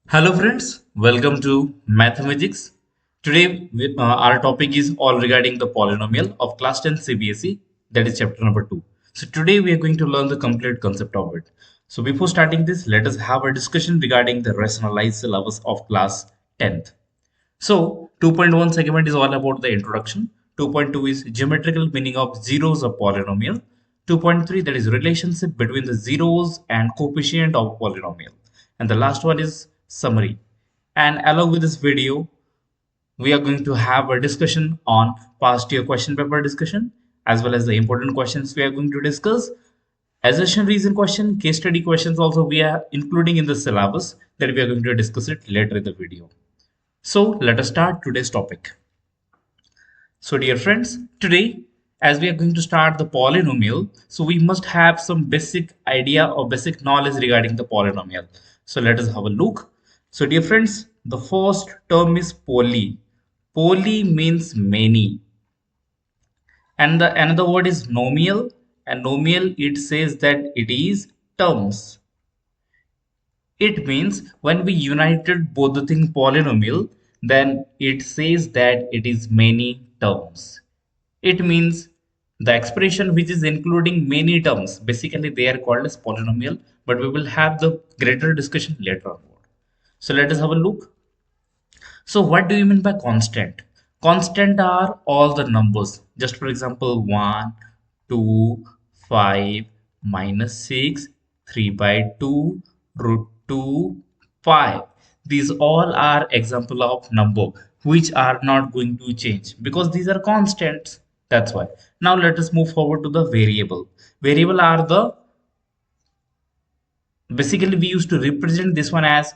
Hello friends, welcome to Mathematics. Today our topic is all regarding the polynomial of class 10 CBSE, that is chapter number 2. So today we are going to learn the complete concept of it. So before starting this, let us have a discussion regarding the rationalized syllabus of class 10th. So 2.1 segment is all about the introduction. 2.2 is geometrical meaning of zeros of polynomial. 2.3, that is relationship between the zeros and coefficient of polynomial. And the last one is summary. And along with this video, we are going to have a discussion on past year question paper discussion as well as the important questions we are going to discuss. Assertion reason question, case study questions also we are including in the syllabus that we are going to discuss it later in the video. So let us start today's topic. So dear friends, today as we are going to start the polynomial, so we must have some basic idea or basic knowledge regarding the polynomial. So let us have a look. So dear friends, the first term is poly. Poly means many. And the another word is nomial. And nomial, it says that it is terms. It means when we united both the thing polynomial, then it says that it is many terms. It means the expression which is including many terms, basically they are called as polynomial, but we will have the greater discussion later on. So let us have a look. So what do you mean by constant? Constant are all the numbers. Just for example, 1, 2, 5, minus 6, 3 by 2, root 2, 5. These all are example of number which are not going to change because these are constants. That's why. Now let us move forward to the variable. Variable are the basically we used to represent this one as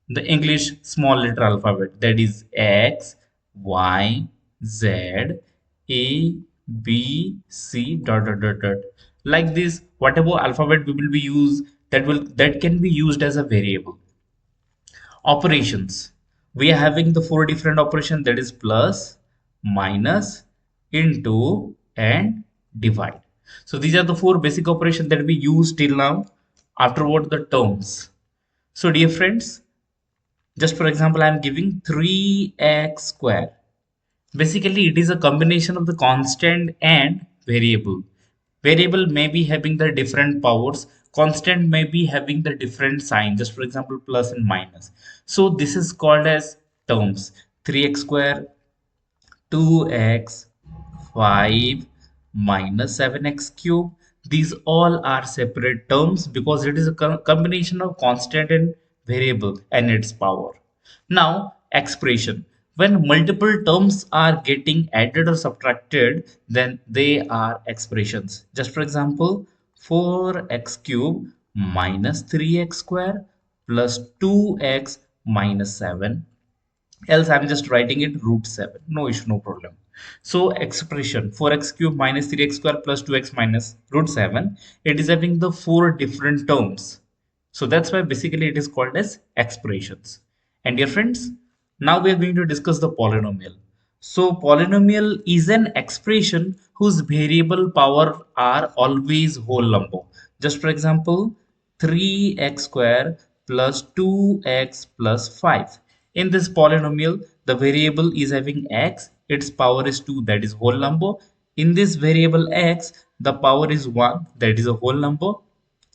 the English small letter alphabet, that is X, Y, Z, A, B, C dot dot dot dot. Like this, whatever alphabet we will be used, that can be used as a variable. Operations, we are having the four different operations, that is plus, minus, into, and divide. So these are the four basic operations that we use till now. Afterward, the terms. So dear friends, just for example, I am giving 3x square. Basically, it is a combination of the constant and variable. Variable may be having the different powers. Constant may be having the different sign. Just for example, plus and minus. So this is called as terms. 3x square, 2x, 5 minus 7x cube. These all are separate terms because it is a combination of constant and variable and its power. Now, expression. When multiple terms are getting added or subtracted, then they are expressions. Just for example, 4x cube minus 3x square plus 2x minus 7, else I'm just writing it root 7, no issue, no problem. So expression 4x cube minus 3x square plus 2x minus root 7, it is having the four different terms, so that's why basically it is called as expressions. And dear friends, now we are going to discuss the polynomial. So polynomial is an expression whose variable power are always whole number. Just for example, 3x square plus 2x plus 5. In this polynomial, the variable is having x, its power is 2, that is whole number. In this variable x, the power is 1, that is a whole number.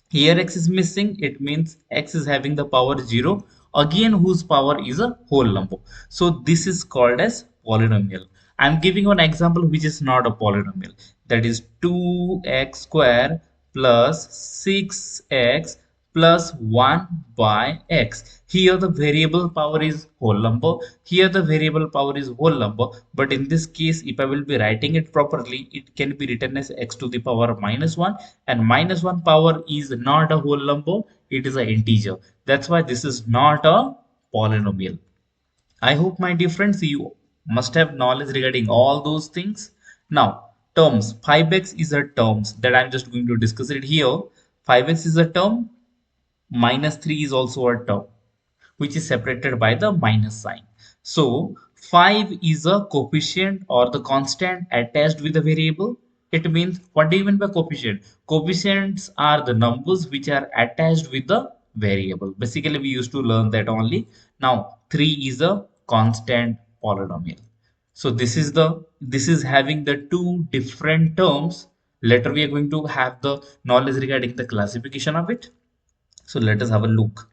Here x is missing, it means x is having the power 0, again whose power is a whole number. So this is called as polynomial. I am giving one example which is not a polynomial, that is 2x square plus 6x plus 1 by x. Here the variable power is whole number, here the variable power is whole number, but in this case if I will be writing it properly, it can be written as x to the power minus 1, and minus 1 power is not a whole number, it is an integer. That's why this is not a polynomial. I hope my dear friends you must have knowledge regarding all those things. Now terms, 5x is a terms that I'm just going to discuss it here. 5x is a term, minus 3 is also a term which is separated by the minus sign. So 5 is a coefficient or the constant attached with the variable. It means, what do you mean by coefficient? Coefficients are the numbers which are attached with the variable. Basically, we used to learn that only. Now, 3 is a constant polynomial. So this is having the two different terms. Later we are going to have the knowledge regarding the classification of it. So let us have a look.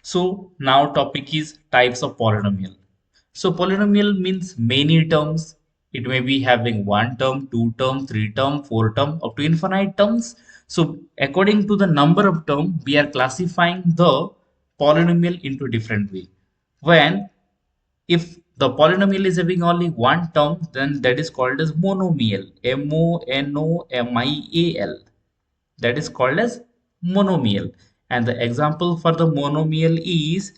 So now topic is types of polynomial. So polynomial means many terms. It may be having one term, two term, three term, four term, up to infinite terms. So according to the number of term, we are classifying the polynomial into different way. When if the polynomial is having only one term, then that is called as monomial. Monomial. That is called as monomial. And the example for the monomial is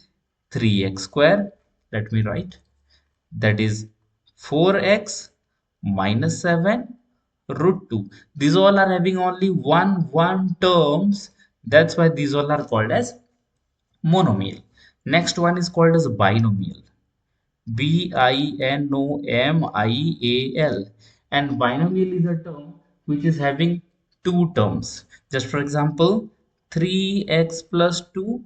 3x square. Let me write. That is 4x minus 7 root 2. These all are having only one terms. That's why these all are called as monomial. Next one is called as binomial. Binomial, and binomial is a term which is having two terms. Just for example, 3x plus 2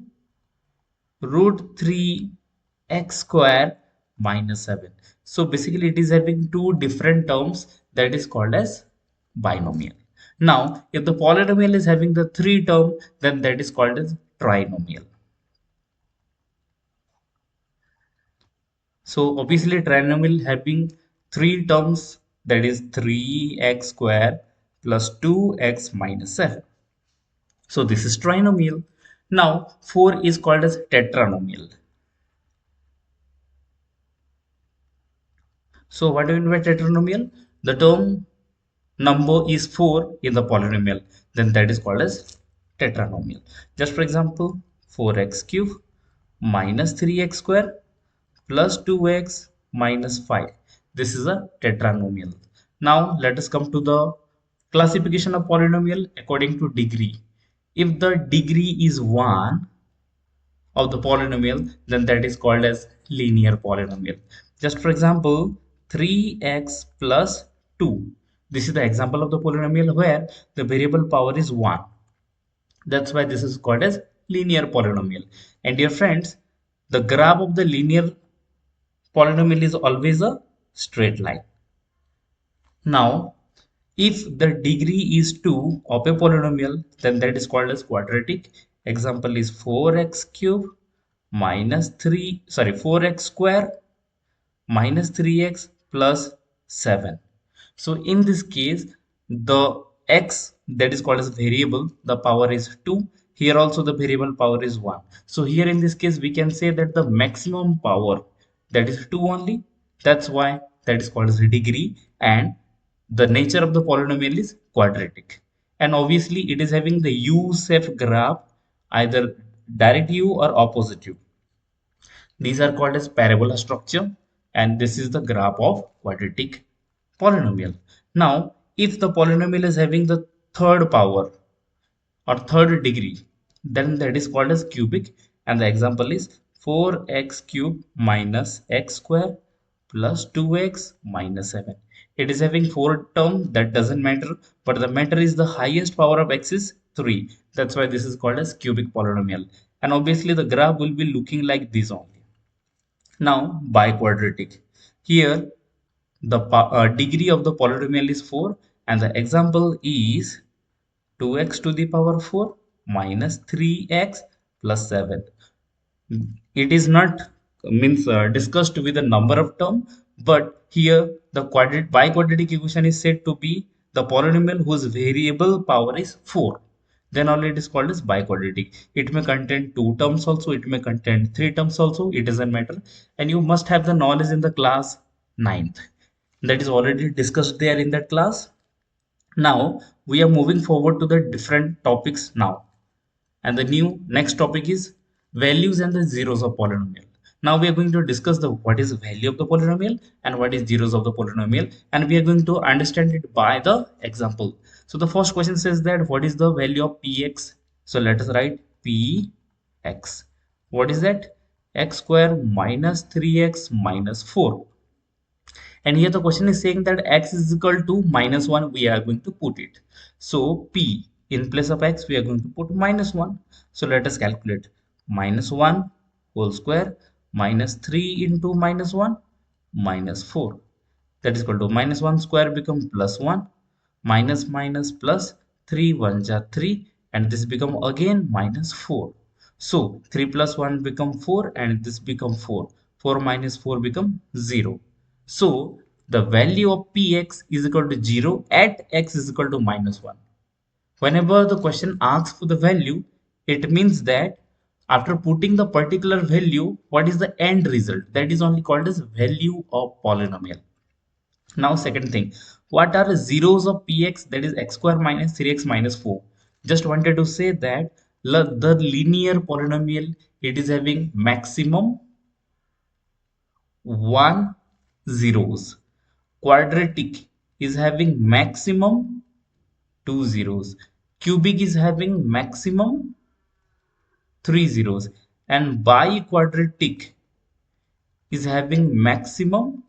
root 3x square minus 7. So basically it is having two different terms, that is called as binomial. Now if the polynomial is having the three term, then that is called as trinomial. So obviously trinomial having three terms, that is 3x square plus 2x minus 7. So this is trinomial. Now 4 is called as tetranomial. So what do you mean by tetranomial? The term number is 4 in the polynomial, then that is called as tetranomial. Just for example, 4x cube minus 3x square plus 2x minus 5. This is a tetranomial. Now let us come to the classification of polynomial according to degree. If the degree is 1 of the polynomial, then that is called as linear polynomial. Just for example, 3x plus 2. This is the example of the polynomial where the variable power is 1. That's why this is called as linear polynomial. And dear friends, the graph of the linear polynomial is always a straight line. Now, if the degree is 2 of a polynomial, then that is called as quadratic. Example is 4x cube minus 4x square minus 3x plus 7. So in this case, the x that is called as variable, the power is 2. Here also the variable power is 1. So here in this case, we can say that the maximum power, that is 2 only. That's why that is called as degree, and the nature of the polynomial is quadratic. And obviously it is having the U-shaped graph, either direct U or opposite U. These are called as parabola structure, and this is the graph of quadratic polynomial. Now, if the polynomial is having the third power or third degree, then that is called as cubic, and the example is 4x cube minus x square plus 2x minus 7. It is having four term, that doesn't matter, but the matter is the highest power of x is 3. That's why this is called as cubic polynomial. And obviously the graph will be looking like this only. Now biquadratic. Here the degree of the polynomial is 4, and the example is 2x to the power 4 minus 3x plus 7. It is not means discussed with the number of term, but here the biquadratic equation is said to be the polynomial whose variable power is 4. Then only it is called as biquadratic. It may contain two terms also, it may contain three terms also, it doesn't matter. And you must have the knowledge in the class 9th. That is already discussed there in that class. Now we are moving forward to the different topics now. And the next topic is values and the zeros of polynomial. Now we are going to discuss the what is the value of the polynomial and what is zeros of the polynomial, and we are going to understand it by the example. So the first question says that what is the value of px? So let us write px. What is that? X square minus 3x minus 4. And here the question is saying that x is equal to minus 1. We are going to put it. So p, In place of x, we are going to put minus 1. So let us calculate. Minus 1 whole square minus 3 into minus 1 minus 4. That is equal to minus 1 square become plus 1 minus minus plus 3 1 ja 3 and this become again minus 4. So 3 plus 1 become 4 and this become 4. 4 minus 4 become 0. So the value of px is equal to 0 at x is equal to minus 1. Whenever the question asks for the value, it means that after putting the particular value, what is the end result? That is only called as value of polynomial. Now, second thing, what are the zeros of px? That is x square minus 3x minus 4. Just wanted to say that the linear polynomial, it is having maximum 1 zeros. Quadratic is having maximum 2 zeros. Cubic is having maximum 3 zeros. And biquadratic is having maximum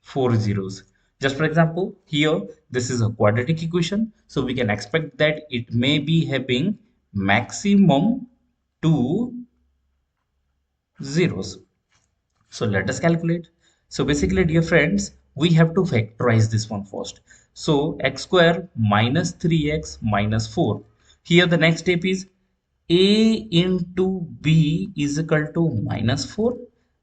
4 zeros. Just for example, here this is a quadratic equation. So we can expect that it may be having maximum 2 zeros. So let us calculate. So basically, dear friends, we have to factorize this one first. So x square minus 3x minus 4. Here the next step is a into b is equal to minus 4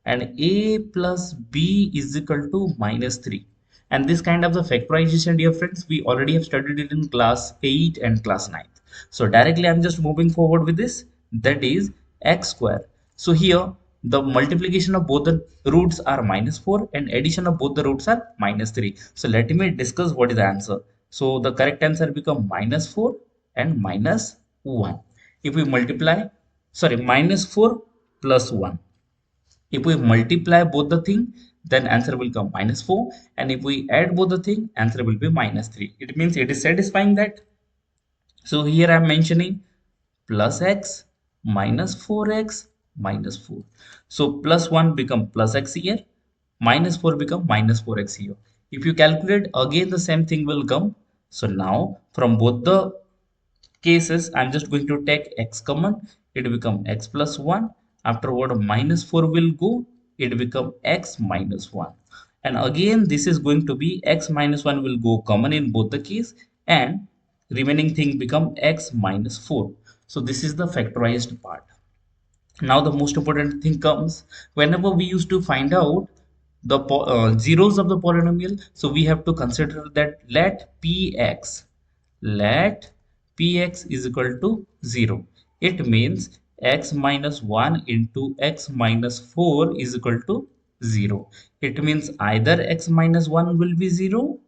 and a plus b is equal to minus 3. And this kind of the factorization, dear friends, we already have studied it in class 8 and class 9. So directly I'm just moving forward with this, that is x square. So here the multiplication of both the roots are minus 4 and addition of both the roots are minus 3. So let me discuss what is the answer. So the correct answer become minus 4 and minus 1. If we multiply, sorry, minus 4 plus 1. If we multiply both the thing, then answer will come minus 4. And if we add both the thing, answer will be minus 3. It means it is satisfying that. So here I am mentioning plus x minus 4x minus 4. So plus 1 become plus x here, minus 4 become minus 4x here. If you calculate again the same thing will come. So now from both the cases I'm just going to take x common, it become x plus 1. Afterward minus 4 will go, it become x minus 1. And again this is going to be x minus 1 will go common in both the case and remaining thing become x minus 4. So this is the factorized part. Now the most important thing comes whenever we used to find out the zeros of the polynomial. So we have to consider that let px is equal to 0. It means x minus 1 into x minus 4 is equal to 0. It means either x minus 1 will be 0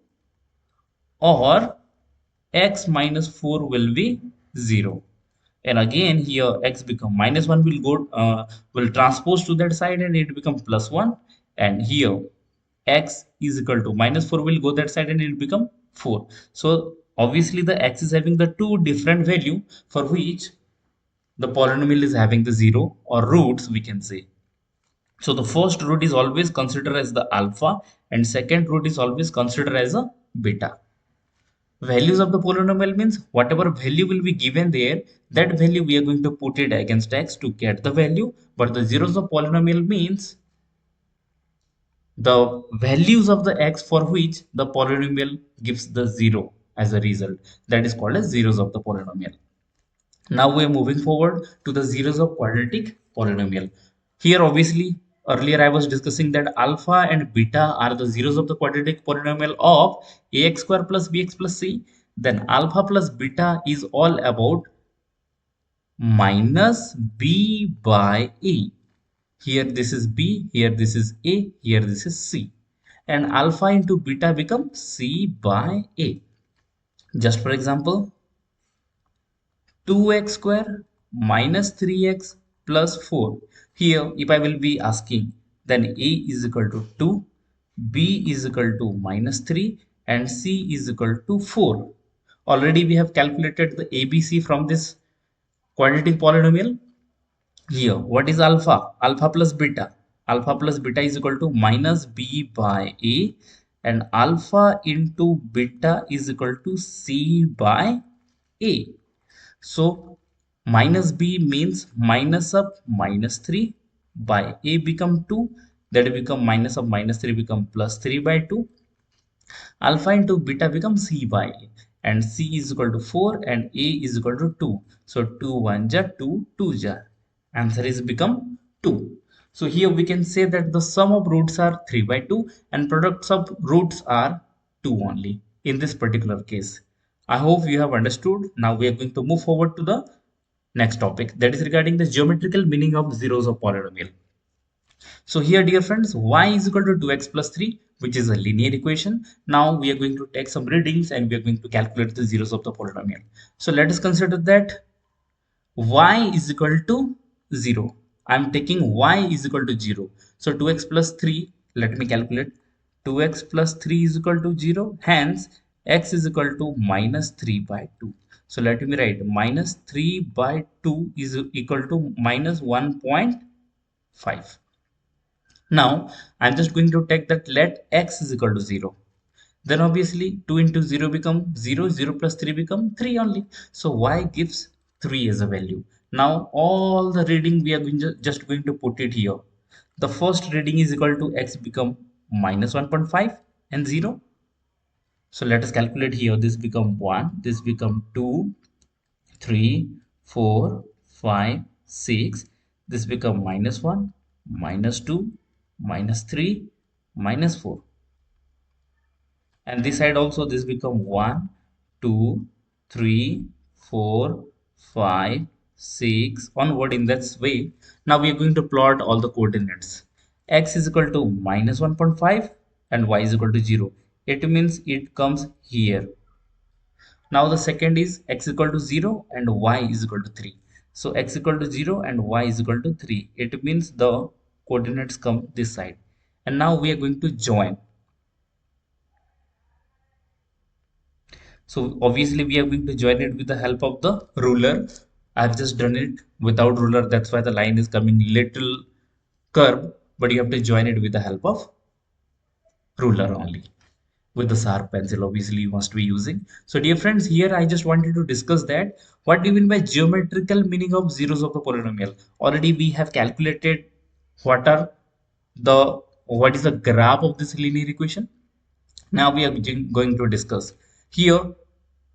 or x minus 4 will be 0. And again here x become minus 1 will go will transpose to that side and it become plus 1. And here x is equal to minus 4 will go that side and it become 4. So obviously the x is having the two different value for which the polynomial is having the 0 or roots we can say. So the first root is always considered as the alpha and second root is always considered as a beta. Values of the polynomial means whatever value will be given there, that value we are going to put it against x to get the value. But the zeros of polynomial means the values of the x for which the polynomial gives the 0 as a result. That is called as zeros of the polynomial. Now we are moving forward to the zeros of quadratic polynomial. Here obviously earlier I was discussing that alpha and beta are the zeros of the quadratic polynomial of ax square plus bx plus c. Then alpha plus beta is all about minus b by a. Here this is b, here this is a, here this is c. And alpha into beta becomes c by a. Just for example, 2x square minus 3x plus 4. Here, if I will be asking, then a is equal to 2, b is equal to minus 3, and c is equal to 4. Already we have calculated the ABC from this quadratic polynomial. Here, what is alpha? Alpha plus beta. Alpha plus beta is equal to minus b by a, and alpha into beta is equal to c by a. So minus b means minus of minus 3 by a become 2, that will become minus of minus 3 become plus 3 by 2. Alpha into beta becomes c by a, and c is equal to 4 and a is equal to 2. So 2 1 ja 2, 2 ja, answer is become 2. So here we can say that the sum of roots are 3 by 2 and products of roots are 2 only in this particular case. I hope you have understood. Now we are going to move forward to the next topic, that is regarding the geometrical meaning of zeros of polynomial. So here, dear friends, y is equal to 2x plus 3, which is a linear equation. Now we are going to take some readings and we are going to calculate the zeros of the polynomial. So let us consider that y is equal to 0. I am taking y is equal to 0. So 2x plus 3, let me calculate. 2x plus 3 is equal to 0. Hence, x is equal to minus 3 by 2. So let me write minus 3 by 2 is equal to minus 1.5. Now, I'm just going to take that let x is equal to 0. Then obviously 2 into 0 become 0, 0 plus 3 become 3 only. So y gives 3 as a value. Now all the reading we are just going to put it here. The first reading is equal to x become minus 1.5 and 0. So let us calculate here. This become 1, this become 2, 3, 4, 5, 6. This become minus 1, minus 2, minus 3, minus 4. And this side also this become 1, 2, 3, 4, 5, 6 onward in that way. Now we are going to plot all the coordinates. X is equal to minus 1.5 and y is equal to 0. It means it comes here. Now the second is x equal to 0 and y is equal to 3. So x equal to 0 and y is equal to 3. It means the coordinates come this side. And now we are going to join. So obviously we are going to join it with the help of the ruler. I've just done it without ruler. That's why the line is coming little curved, but you have to join it with the help of ruler only. With the sharp pencil obviously you must be using. So dear friends, here I just wanted to discuss that what do you mean by geometrical meaning of zeros of the polynomial. Already we have calculated what are the what is the graph of this linear equation. Now we are going to discuss here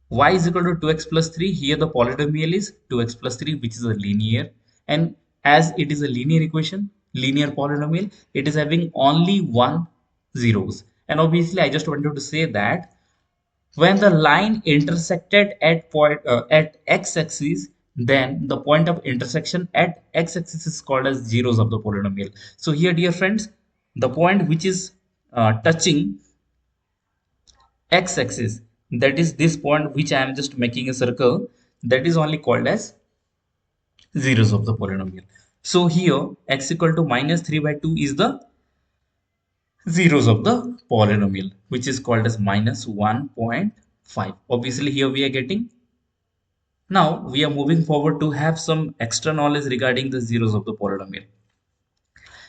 y is equal to 2x plus 3. Here the polynomial is 2x plus 3, which is a linear, and as it is a linear equation, linear polynomial, it is having only one zeros. And obviously I just wanted to say that when the line intersected at point at x-axis, then the point of intersection at x-axis is called as zeros of the polynomial. So here, dear friends, the point which is touching x-axis, that is this point which I am just making a circle, that is only called as zeros of the polynomial. So here x equal to minus 3 by 2 is the zeros of the polynomial, which is called as minus 1.5. Obviously here we are getting. Now we are moving forward to have some extra knowledge regarding the zeros of the polynomial.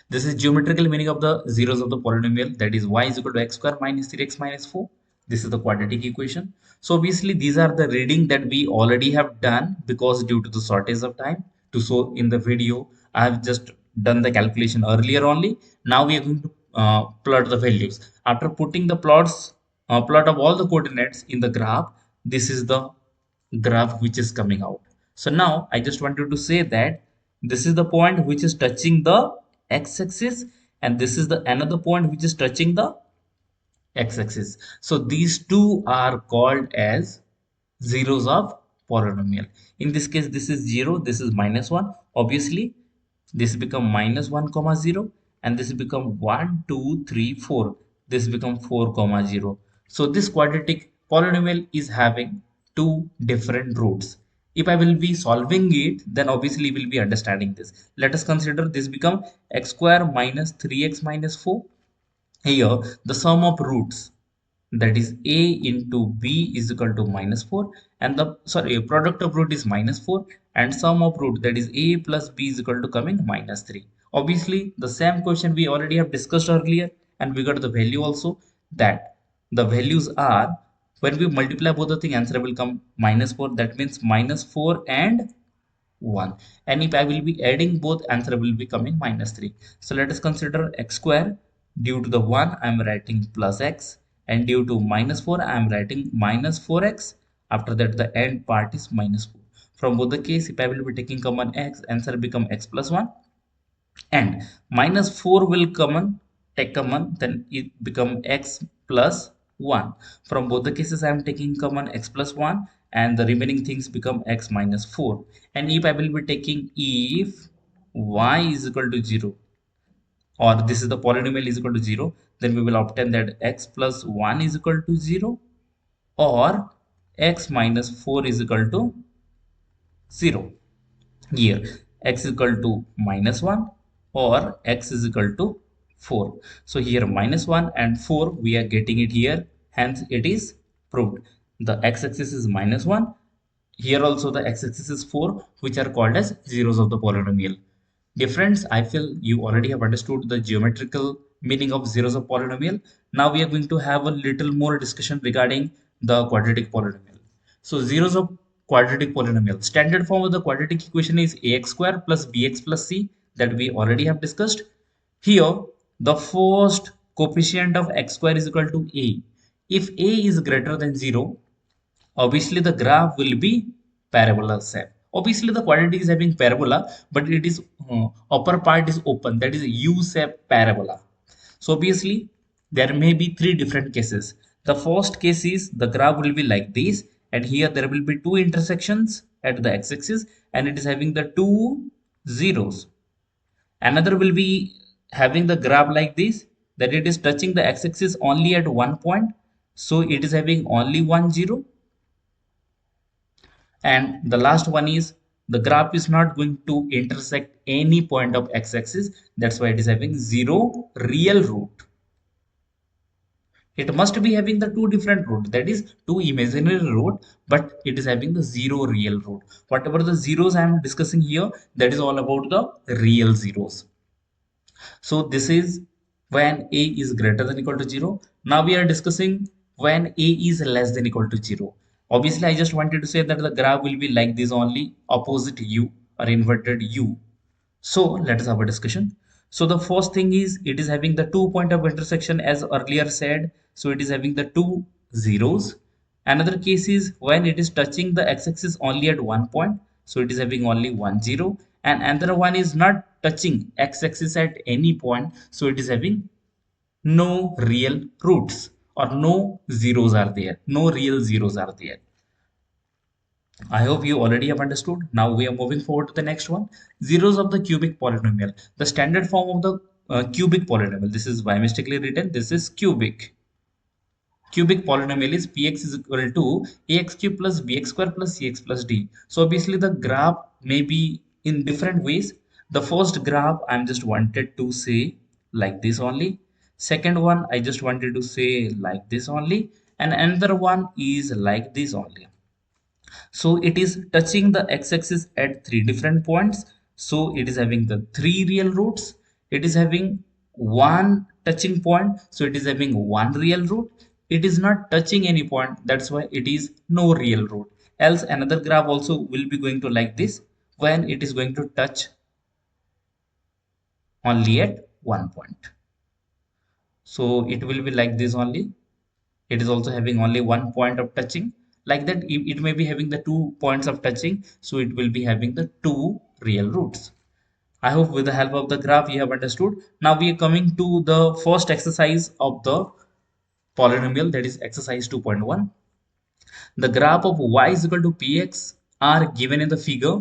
This is geometrical meaning of the zeros of the polynomial, that is y is equal to x square minus 3x minus 4. This is the quadratic equation. So obviously these are the reading that we already have done, because due to the shortage of time to show in the video, I have just done the calculation earlier only. Now we are going to plot the values. After putting the plot of all the coordinates in the graph, this is the graph which is coming out. So now I just wanted to say that this is the point which is touching the x-axis, and this is the another point which is touching the x-axis. So these two are called as zeros of polynomial. In this case, this is 0, this is minus 1. Obviously, this become minus 1 comma 0, and this become 1 2 3 4. This become 4 comma 0. So this quadratic polynomial is having two different roots. If I will be solving it, then obviously we will be understanding this. Let us consider this become x square minus 3x minus 4. Here the sum of roots, that is a into b is equal to minus 4, and the product of root is minus 4, and sum of root, that is a plus b is equal to coming minus 3. Obviously the same question we already have discussed earlier, and we got the value also, that the values are When we multiply both the thing, answer will come minus 4. That means minus 4 and 1. And if I will be adding both, answer will be coming minus 3. So let us consider x square. Due to the 1, I am writing plus x. And due to minus 4, I am writing minus 4x. After that, the end part is minus 4. From both the case, if I will be taking common x, answer become x plus 1. And minus 4 will take common, then it become x plus 1. From both the cases, I am taking common x plus 1, and the remaining things become x minus 4. And if I will be taking, if y is equal to 0, or this is the polynomial is equal to 0, then we will obtain that x plus 1 is equal to 0, or x minus 4 is equal to 0. Here x is equal to minus 1 or x is equal to 4. So here minus 1 and 4 we are getting it here, hence it is proved. The x-axis is minus 1, here also the x-axis is 4, which are called as zeros of the polynomial. Dear friends, I feel you already have understood the geometrical meaning of zeros of polynomial. Now we are going to have a little more discussion regarding the quadratic polynomial. So zeros of quadratic polynomial. Standard form of the quadratic equation is ax square plus bx plus c, that we already have discussed. Here, the first coefficient of x square is equal to a. If a is greater than 0, obviously the graph will be parabola shape. Obviously the quadratic is having parabola, but it is upper part is open, that is u shape parabola. So obviously there may be three different cases. The first case is the graph will be like this, and here there will be two intersections at the x-axis, and it is having the two zeros. Another will be having the graph like this, that it is touching the x-axis only at one point, so it is having only one zero. And the last one is the graph is not going to intersect any point of x-axis, that's why it is having zero real root. It must be having the two different root, that is two imaginary root, but it is having the zero real root. Whatever the zeros I am discussing here, that is all about the real zeros. So this is when a is greater than equal to 0. Now we are discussing when a is less than equal to 0. Obviously, I just wanted to say that the graph will be like this only, opposite u or inverted u. So let us have a discussion. So the first thing is it is having the 2 point of intersection as earlier said. So it is having the two zeros. Another case is when it is touching the x-axis only at one point. So it is having only one zero. And another one is not touching x-axis at any point. So it is having no real roots, or no zeros are there. No real zeros are there. I hope you already have understood. Now we are moving forward to the next one. Zeros of the cubic polynomial. The standard form of the cubic polynomial. This is by mistakenly written. This is cubic. Cubic polynomial is px is equal to ax cube plus bx square plus cx plus d. So obviously the graph may be in different ways. The first graph I'm just wanted to say like this only. Second one I just wanted to say like this only. And another one is like this only. So it is touching the x-axis at three different points. So it is having the three real roots. It is having one touching point. So it is having one real root. It is not touching any point. That's why it is no real root. Else another graph also will be going to like this, when it is going to touch only at one point. So it will be like this only. It is also having only one point of touching. Like that, it may be having the 2 points of touching, so it will be having the two real roots. I hope with the help of the graph you have understood. Now we are coming to the first exercise of the polynomial, that is exercise 2.1. The graph of y is equal to px are given in the figure,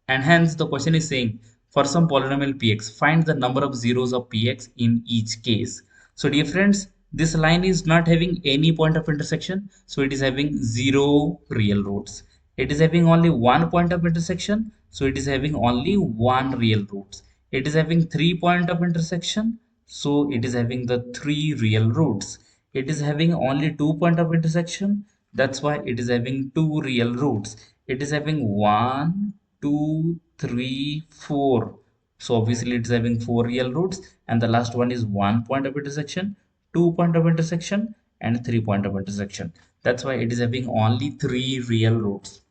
and hence the question is saying for some polynomial px, find the number of zeros of px in each case. So dear friends, this line is not having any point of intersection, so it is having zero real roots. It is having only one point of intersection, so it is having only one real roots. It is having 3 point of intersection, so it is having the three real roots. It is having only 2 point of intersection, that's why it is having two real roots. It is having 1, 2, 3, 4. So obviously it's having four real roots, and the last one is 1 point of intersection, 2 point of intersection, and 3 point of intersection. That's why it is having only 3 real roots.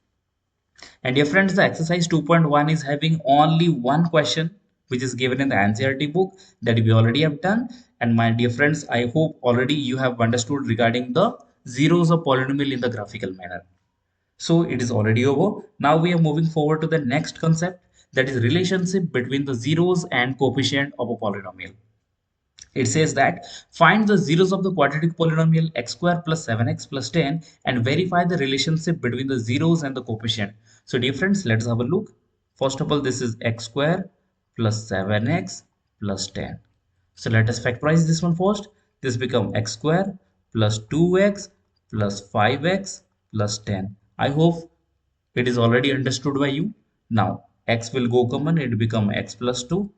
And dear friends, the exercise 2.1 is having only one question which is given in the NCERT book that we already have done. And my dear friends, I hope already you have understood regarding the zeros of polynomial in the graphical manner. So it is already over. Now we are moving forward to the next concept, that is relationship between the zeros and coefficient of a polynomial. It says that find the zeros of the quadratic polynomial x square plus 7x plus 10 and verify the relationship between the zeros and the coefficient. So dear friends, let's have a look. First of all, this is x square plus 7x plus 10. So let us factorize this one first. This becomes x square plus 2x plus 5x plus 10. I hope it is already understood by you. Now x will go common, it become x plus 2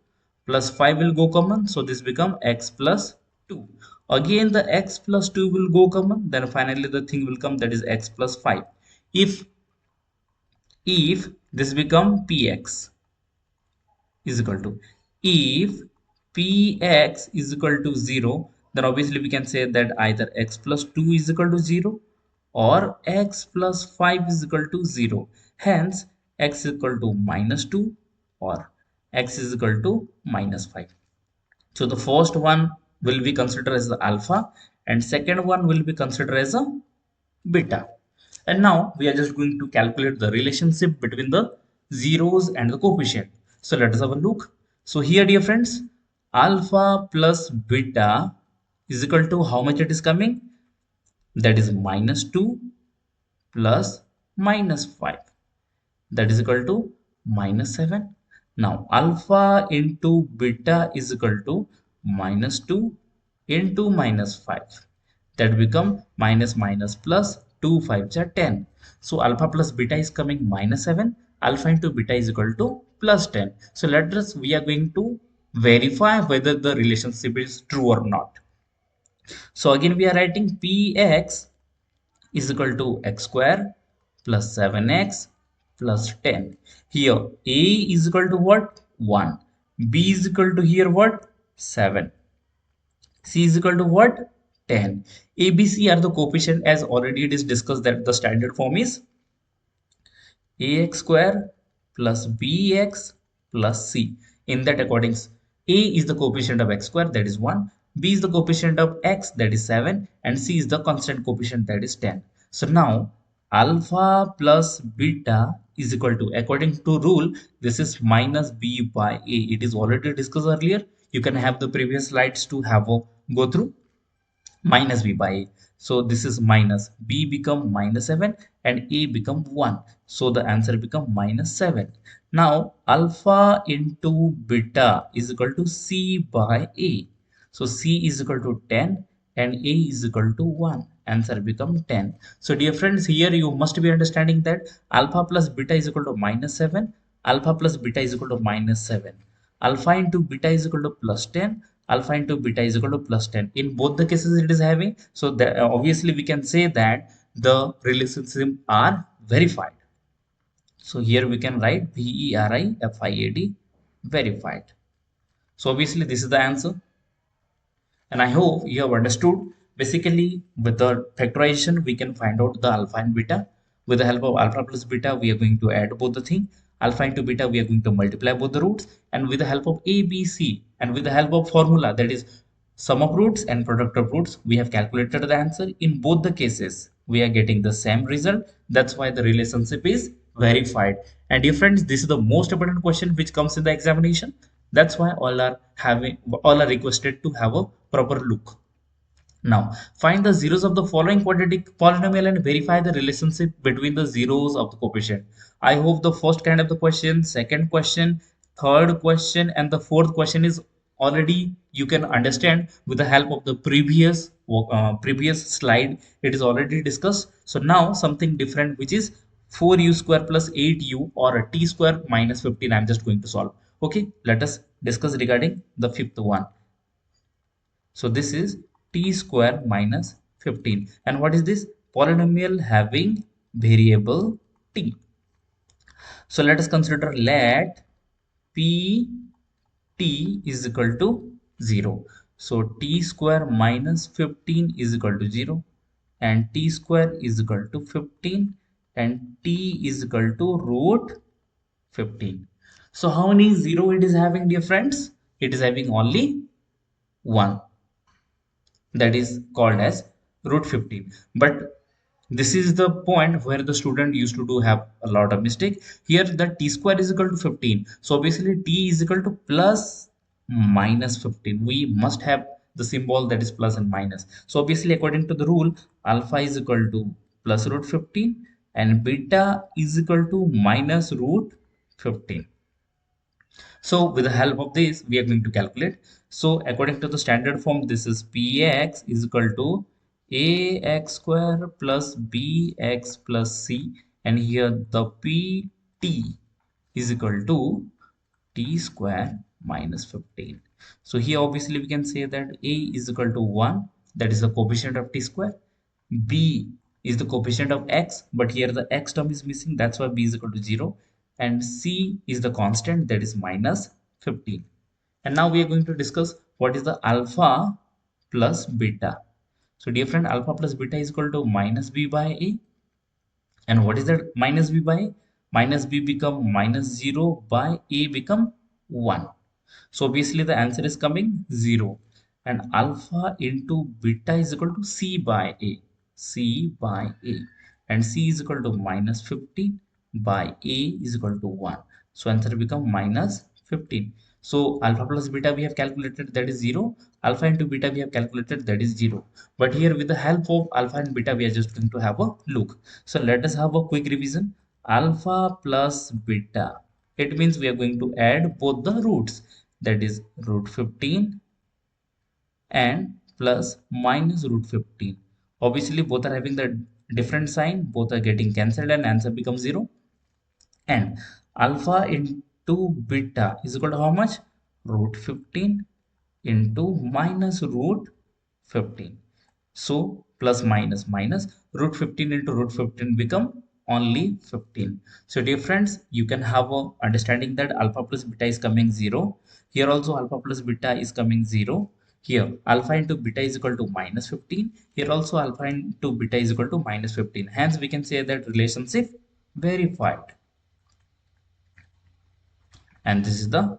plus 5 will go common, so this become x plus 2. Again the x plus 2 will go common, then finally the thing will come, that is x plus 5. If this become px is equal to, if px is equal to 0, then obviously we can say that either x plus 2 is equal to 0 or x plus 5 is equal to 0. Hence x is equal to minus 2 or x is equal to minus 5. So the first one will be considered as the alpha and second one will be considered as a beta. And now we are just going to calculate the relationship between the zeros and the coefficient. So let us have a look. So here, dear friends, alpha plus beta is equal to how much it is coming? That is minus 2 plus minus 5. That is equal to minus 7. Now alpha into beta is equal to minus 2 into minus 5. That become minus minus plus 2 5 are 10. So alpha plus beta is coming minus 7. Alpha into beta is equal to plus 10. So let us, we are going to verify whether the relationship is true or not. So again we are writing px is equal to x square plus 7x plus 10. Here a is equal to what? 1. B is equal to here what? 7. C is equal to what? 10. A, B, C are the coefficient, as already it is discussed that the standard form is ax square plus bx plus c. In that accordance, a is the coefficient of x square, that is 1, b is the coefficient of x, that is 7, and c is the constant coefficient, that is 10. So now alpha plus beta is equal to, according to rule, this is minus b by a. It is already discussed earlier. You can have the previous slides to have a go through. Minus b by a. So this is minus, b become minus 7 and a become 1. So the answer become minus 7. Now alpha into beta is equal to c by a. So c is equal to 10 and a is equal to 1. Answer become 10. So dear friends, here you must be understanding that alpha plus beta is equal to minus 7. Alpha plus beta is equal to minus 7. Alpha into beta is equal to plus 10. Alpha into beta is equal to plus 10. In both the cases it is having, so that obviously we can say that the relationship are verified. So here we can write verified, verified. So obviously this is the answer, and I hope you have understood. Basically, with the factorization, we can find out the alpha and beta. With the help of alpha plus beta, we are going to add both the thing. Alpha into beta, we are going to multiply both the roots. And with the help of A, B, C, and with the help of formula, that is sum of roots and product of roots, we have calculated the answer. In both the cases, we are getting the same result. That's why the relationship is verified. And dear friends, this is the most important question which comes in the examination. That's why all are requested to have a proper look. Now, find the zeros of the following quadratic polynomial and verify the relationship between the zeros of the coefficient. I hope the first kind of the question, second question, third question, and the fourth question is already you can understand with the help of the previous slide. It is already discussed. So now something different, which is 4u square plus 8u or a t square minus 15. I'm just going to solve. Okay, let us discuss regarding the fifth one. So this is t square minus 15. And what is this? Polynomial having variable t. So let us consider, let p t is equal to 0. So t square minus 15 is equal to 0. and t square is equal to 15 and t is equal to root 15. So how many 0 it is having, dear friends? It is having only 1. That is called as root 15. But this is the point where the student used to do have a lot of mistake. Here the t square is equal to 15. So basically t is equal to plus minus 15. We must have the symbol that is plus and minus. So obviously according to the rule, alpha is equal to plus root 15 and beta is equal to minus root 15. So with the help of this, we are going to calculate. So according to the standard form, this is Px is equal to ax square plus bx plus c, and here the Pt is equal to t square minus 15. So here obviously we can say that a is equal to 1, that is the coefficient of t square. B is the coefficient of x, but here the x term is missing, that's why b is equal to 0. And c is the constant, that is minus 15. And now we are going to discuss what is the alpha plus beta. So dear friend, alpha plus beta is equal to minus b by a. And what is that minus b by a? Minus b become minus 0 by a become 1. So obviously the answer is coming 0. And alpha into beta is equal to c by a. C by a. And c is equal to minus 15 by a is equal to 1. So answer become minus 15. So alpha plus beta we have calculated, that is 0. Alpha into beta we have calculated, that is 0. But here with the help of alpha and beta we are just going to have a look. So let us have a quick revision. Alpha plus beta. It means we are going to add both the roots, that is root 15 and plus minus root 15. Obviously both are having the different sign, both are getting cancelled and answer becomes 0. And alpha into beta is equal to how much? Root 15 into minus root 15. So plus minus minus root 15 into root 15 become only 15. So dear friends, you can have a understanding that alpha plus beta is coming 0. Here also alpha plus beta is coming 0. Here alpha into beta is equal to minus 15. Here also alpha into beta is equal to minus 15. Hence we can say that relationship verified. And this is the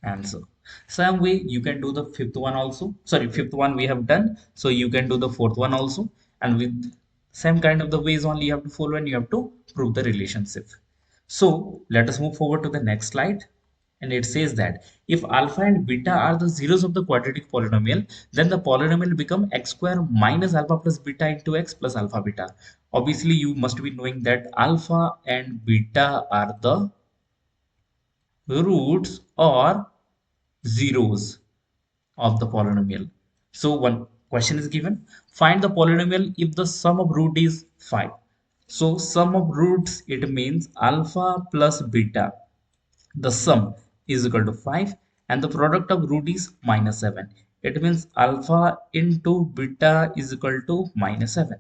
answer. Same way you can do the fifth one also. Sorry, fifth one we have done, so you can do the fourth one also, and with same kind of the ways only you have to follow and you have to prove the relationship. So let us move forward to the next slide. And it says that if alpha and beta are the zeros of the quadratic polynomial, then the polynomial become x square minus alpha plus beta into x plus alpha beta. Obviously you must be knowing that alpha and beta are the roots or zeros of the polynomial. So one question is given, find the polynomial if the sum of root is 5. So sum of roots, it means alpha plus beta, the sum is equal to 5 and the product of root is minus 7. It means alpha into beta is equal to minus 7.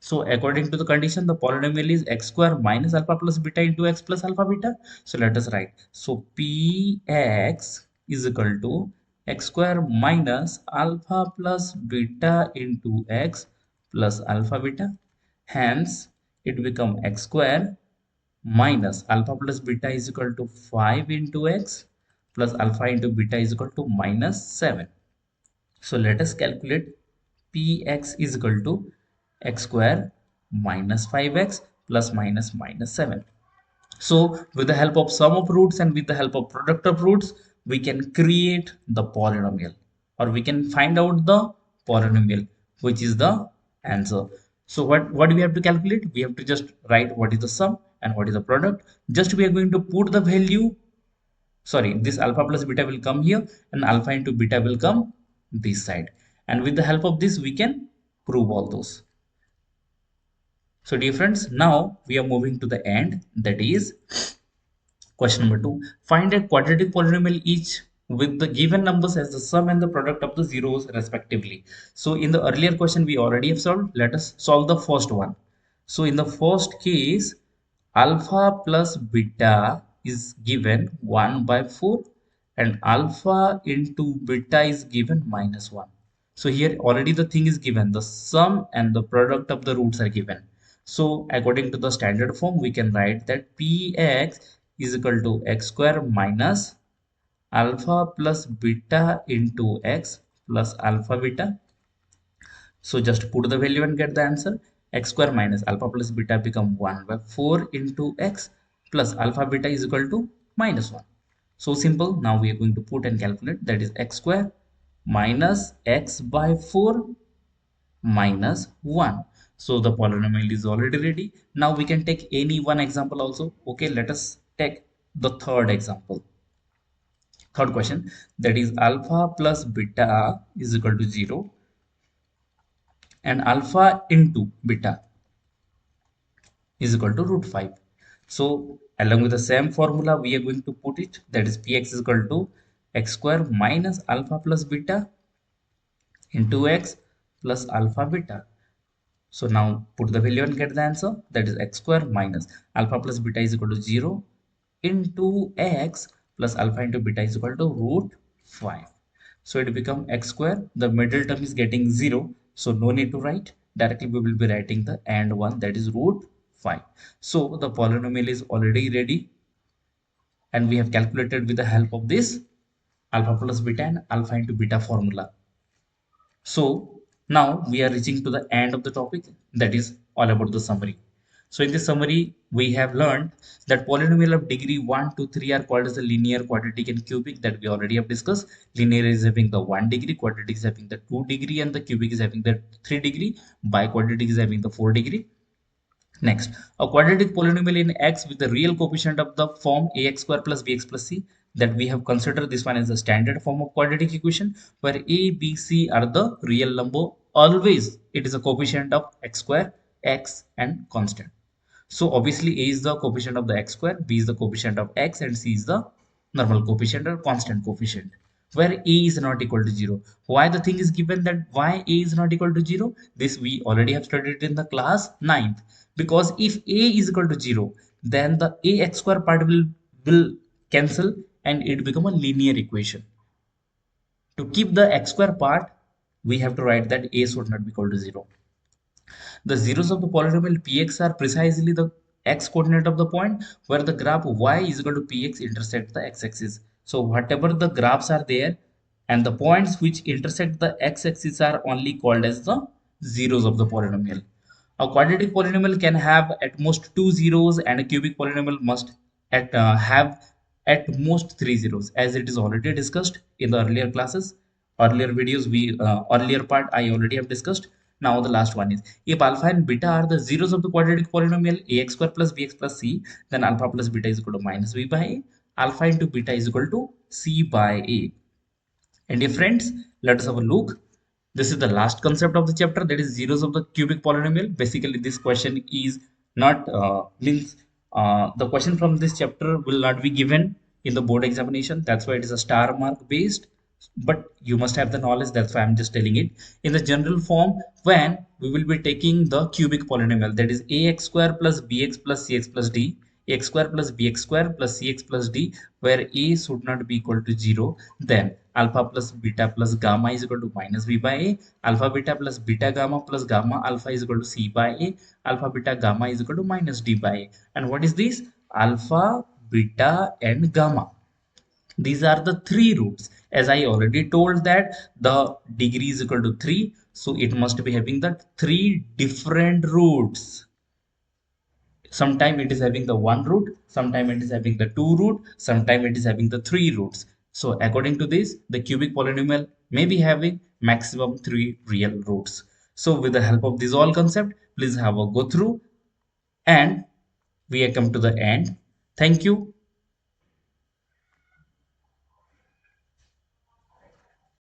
So according to the condition, the polynomial is x square minus alpha plus beta into x plus alpha beta. So let us write. So px is equal to x square minus alpha plus beta into x plus alpha beta. Hence, it become x square minus alpha plus beta is equal to 5 into x plus alpha into beta is equal to minus 7. So let us calculate px is equal to x square minus 5x plus minus minus 7. So with the help of sum of roots and with the help of product of roots, we can create the polynomial, or we can find out the polynomial, which is the answer. So what do we have to calculate? We have to just write what is the sum and what is the product. Just we are going to put the value, sorry, this alpha plus beta will come here and alpha into beta will come this side. And with the help of this, we can prove all those. So dear friends, now we are moving to the end, that is question number 2. Find a quadratic polynomial each with the given numbers as the sum and the product of the zeros respectively. So in the earlier question we already have solved. Let us solve the first one. So in the first case, alpha plus beta is given 1 by 4 and alpha into beta is given minus 1. So here already the thing is given, the sum and the product of the roots are given. So according to the standard form, we can write that px is equal to x square minus alpha plus beta into x plus alpha beta. So just put the value and get the answer. X square minus alpha plus beta become 1 by 4 into x plus alpha beta is equal to minus 1. So simple. Now we are going to put and calculate, that is x square minus x by 4 minus 1. So the polynomial is already ready. Now we can take any one example also. Okay, let us take the third example. Third question, that is alpha plus beta is equal to 0 and alpha into beta is equal to root 5. So along with the same formula, we are going to put it, that is px is equal to x square minus alpha plus beta into x plus alpha beta. So now put the value and get the answer, that is x square minus alpha plus beta is equal to 0 into x plus alpha into beta is equal to root 5. So it become x square, the middle term is getting 0, so no need to write, directly we will be writing the and one, that is root 5. So the polynomial is already ready and we have calculated with the help of this alpha plus beta and alpha into beta formula. So now we are reaching to the end of the topic, that is all about the summary. So in this summary, we have learned that polynomial of degree 1, 2, 3 are called as the linear, quadratic and cubic, that we already have discussed. Linear is having the 1 degree, quadratic is having the 2 degree and the cubic is having the 3 degree, biquadratic is having the 4 degree. Next, a quadratic polynomial in x with the real coefficient of the form ax square plus bx plus c, that we have considered this one as the standard form of quadratic equation where a, b, c are the real number. Always it is a coefficient of x square, x and constant. So obviously a is the coefficient of the x square, b is the coefficient of x and c is the normal coefficient or constant coefficient where a is not equal to 0. Why the thing is given that why a is not equal to 0? This we already have studied in the class 9th. Because if a is equal to 0, then the ax square part will cancel and it become a linear equation. To keep the x square part, we have to write that a should not be equal to 0. The zeros of the polynomial px are precisely the x coordinate of the point where the graph y is equal to px intersect the x-axis. So whatever the graphs are there and the points which intersect the x-axis are only called as the zeros of the polynomial. A quadratic polynomial can have at most 2 zeros and a cubic polynomial must have at most 3 zeros, as it is already discussed in the earlier classes, earlier videos. Earlier part I already have discussed. Now the last one is, if alpha and beta are the zeros of the quadratic polynomial ax square plus bx plus c, then alpha plus beta is equal to minus b by a, alpha into beta is equal to c by a. And dear friends, let us have a look. This is the last concept of the chapter, that is zeros of the cubic polynomial. Basically, this question is not the question from this chapter will not be given in the board examination. That's why it is a star mark based. But you must have the knowledge. That's why I'm just telling it in the general form. When we will be taking the cubic polynomial, that is ax square plus bx plus cx plus d, x square plus bx square plus cx plus d, where a should not be equal to 0, then alpha plus beta plus gamma is equal to minus b by a, alpha beta plus beta gamma plus gamma alpha is equal to c by a, alpha beta gamma is equal to minus d by a. And what is this? Alpha, beta and gamma. These are the three roots. As I already told that the degree is equal to 3, so it must be having the three different roots. Sometime it is having the one root, sometime it is having the two root, sometime it is having the three roots. So according to this, the cubic polynomial may be having maximum 3 real roots. So with the help of this all concept, please have a go through, and we have come to the end. Thank you.